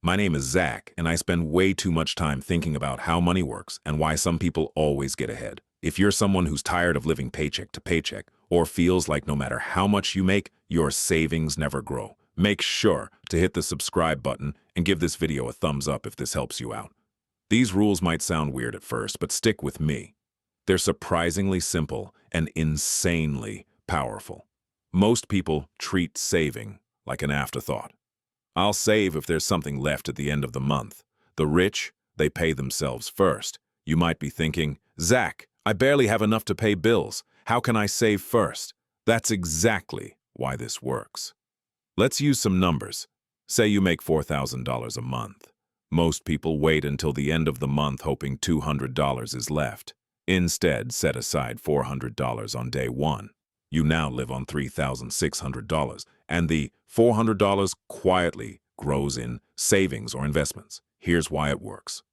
My name is Zach, and I spend way too much time thinking about how money works and why some people always get ahead. If you're someone who's tired of living paycheck to paycheck or feels like no matter how much you make, your savings never grow, make sure to hit the subscribe button and give this video a thumbs up if this helps you out. These rules might sound weird at first, but stick with me. They're surprisingly simple and insanely powerful. Most people treat saving like an afterthought. I'll save if there's something left at the end of the month. The rich, they pay themselves first. You might be thinking, Zach, I barely have enough to pay bills. How can I save first? That's exactly why this works. Let's use some numbers. Say you make $4,000 a month. Most people wait until the end of the month hoping $200 is left. Instead, set aside $400 on day one. You now live on $3,600, and the $400 quietly grows in savings or investments. Here's why it works.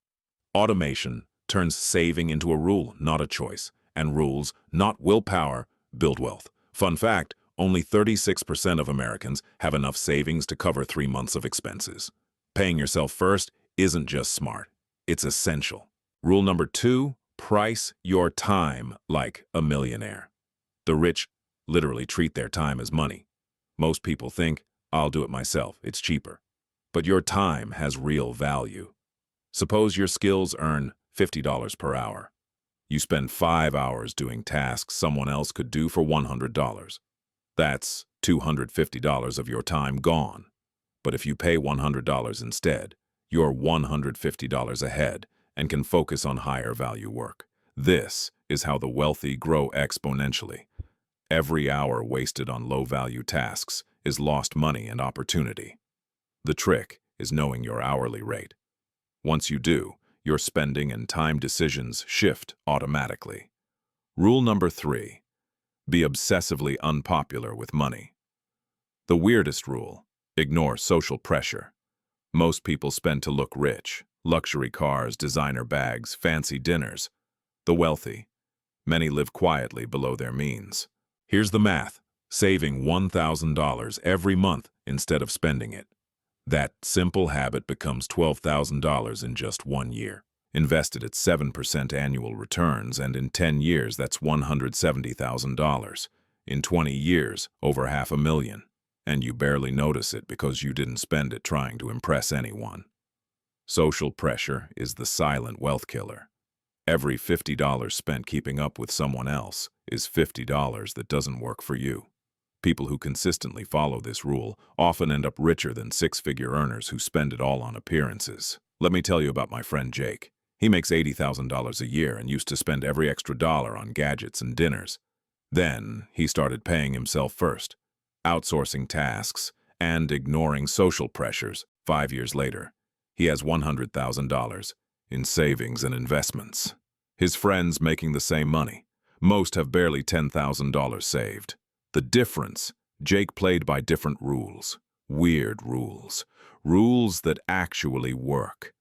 Automation turns saving into a rule, not a choice, and rules, not willpower, build wealth. Fun fact, only 36% of Americans have enough savings to cover 3 months of expenses. Paying yourself first isn't just smart, it's essential. Rule number 2, price your time like a millionaire. The rich literally treat their time as money. Most people think, I'll do it myself, it's cheaper. But your time has real value. Suppose your skills earn $50 per hour. You spend 5 hours doing tasks someone else could do for $100. That's $250 of your time gone. But if you pay $100 instead, you're $150 ahead and can focus on higher value work. This is how the wealthy grow exponentially. Every hour wasted on low-value tasks is lost money and opportunity. The trick is knowing your hourly rate. Once you do, your spending and time decisions shift automatically. Rule number 3, be obsessively unpopular with money. The weirdest rule, ignore social pressure. Most people spend to look rich, luxury cars, designer bags, fancy dinners. The wealthy, many live quietly below their means. Here's the math, saving $1,000 every month instead of spending it. That simple habit becomes $12,000 in just 1 year. Invested at 7% annual returns, and in 10 years that's $170,000. In 20 years, over $500,000. And you barely notice it because you didn't spend it trying to impress anyone. Social pressure is the silent wealth killer. Every $50 spent keeping up with someone else is $50 that doesn't work for you. People who consistently follow this rule often end up richer than six-figure earners who spend it all on appearances. Let me tell you about my friend Jake. He makes $80,000 a year and used to spend every extra dollar on gadgets and dinners. Then he started paying himself first, outsourcing tasks, and ignoring social pressures. 5 years later, he has $100,000 in savings and investments. His friends making the same money. Most have barely $10,000 saved. The difference, Jake played by different rules. Weird rules. Rules that actually work.